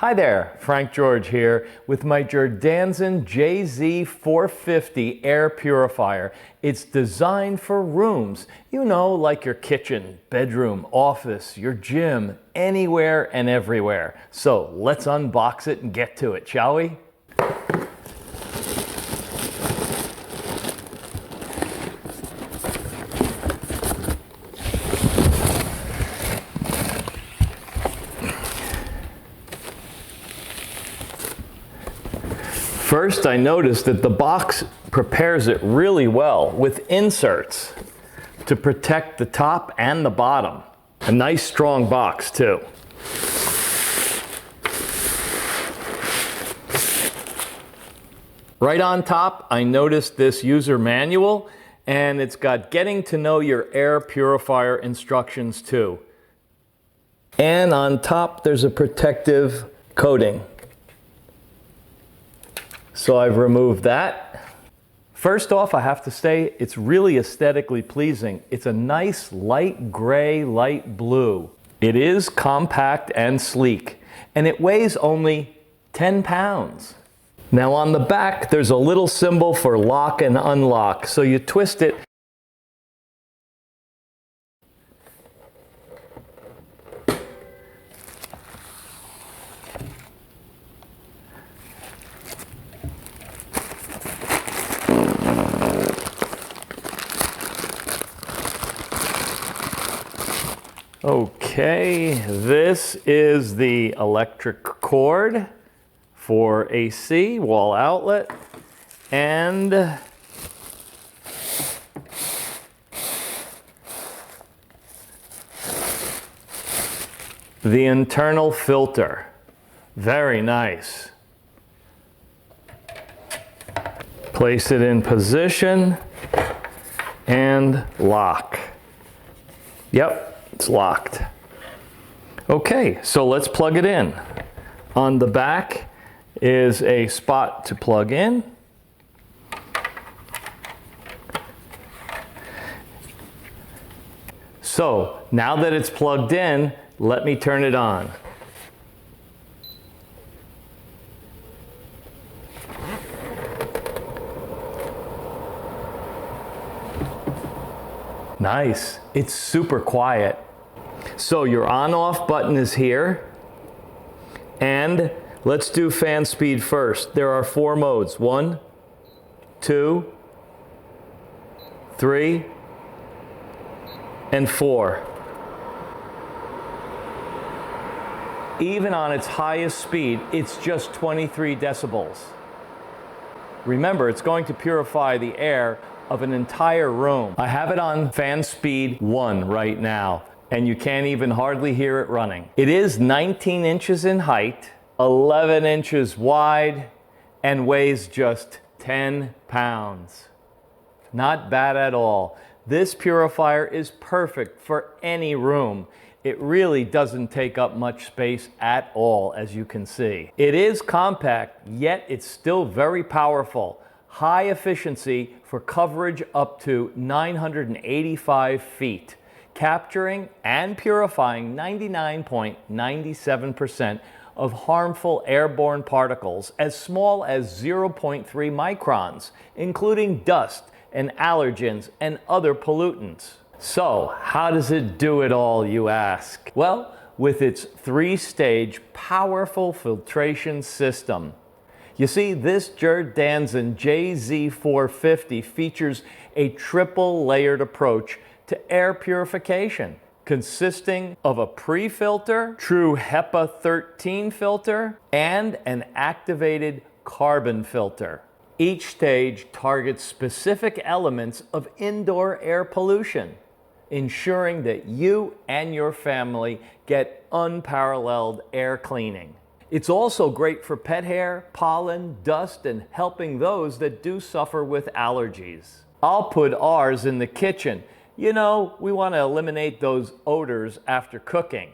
Hi there, Frank George here with my Jerdazen JZ450 air purifier. It's designed for rooms, you know, like your kitchen, bedroom, office, your gym, anywhere and everywhere. So let's unbox it and get to it, shall we? First, I noticed that the box prepares it really well with inserts to protect the top and the bottom. A nice strong box too. Right on top, I noticed this user manual, and it's got getting to know your air purifier instructions too. And on top, there's a protective coating. So I've removed that. First off, I have to say it's really aesthetically pleasing. It's a nice light gray, light blue. It is compact and sleek, and it weighs only 10 pounds. Now on the back, there's a little symbol for lock and unlock. So you twist it. Okay, this is the electric cord for AC, wall outlet, and the internal filter. Very nice. Place it in position and lock. Yep. It's locked. Okay, so let's plug it in. On the back is a spot to plug in. So now that it's plugged in, let me turn it on. Nice. It's super quiet. So your on-off button is here. And let's do fan speed first. There are 4 modes. 1, 2, 3, and 4. Even on its highest speed, it's just 23 decibels. Remember, it's going to purify the air of an entire room. I have it on fan speed 1 right now, and you can't even hardly hear it running. It is 19 inches in height, 11 inches wide, and weighs just 10 pounds. Not bad at all. This purifier is perfect for any room. It really doesn't take up much space at all, as you can see. It is compact, yet it's still very powerful. High efficiency for coverage up to 985 feet, capturing and purifying 99.97% of harmful airborne particles as small as 0.3 microns, including dust and allergens and other pollutants. So, how does it do it all, you ask? Well, with its 3-stage powerful filtration system. You see, this Jerdazen JZ450 features a triple layered approach to air purification, consisting of a pre-filter, true HEPA 13 filter, and an activated carbon filter. Each stage targets specific elements of indoor air pollution, ensuring that you and your family get unparalleled air cleaning. It's also great for pet hair, pollen, dust, and helping those that do suffer with allergies. I'll put ours in the kitchen. You know, we want to eliminate those odors after cooking.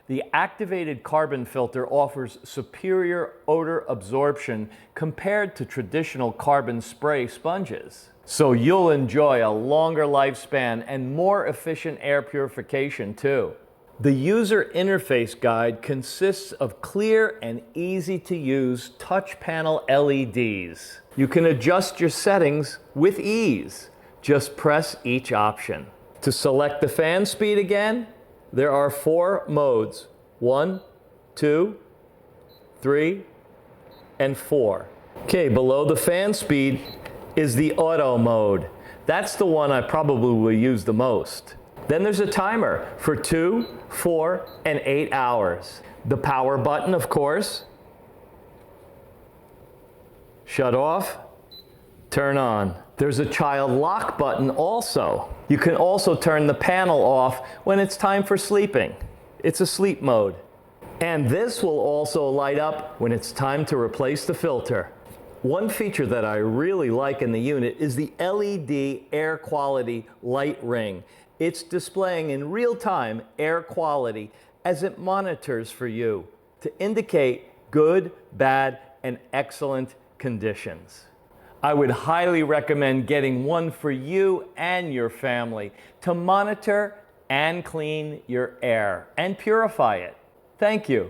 The activated carbon filter offers superior odor absorption compared to traditional carbon spray sponges. So you'll enjoy a longer lifespan and more efficient air purification too. The user interface guide consists of clear and easy to use touch panel LEDs. You can adjust your settings with ease. Just press each option. To select the fan speed again, there are 4 modes. 1, 2, 3, and 4. Okay, below the fan speed is the auto mode. That's the one I probably will use the most. Then there's a timer for 2, 4, and 8 hours. The power button, of course. Shut off, turn on. There's a child lock button also. You can also turn the panel off when it's time for sleeping. It's a sleep mode. And this will also light up when it's time to replace the filter. One feature that I really like in the unit is the LED air quality light ring. It's displaying in real time air quality as it monitors for you to indicate good, bad, and excellent conditions. I would highly recommend getting one for you and your family to monitor and clean your air and purify it. Thank you.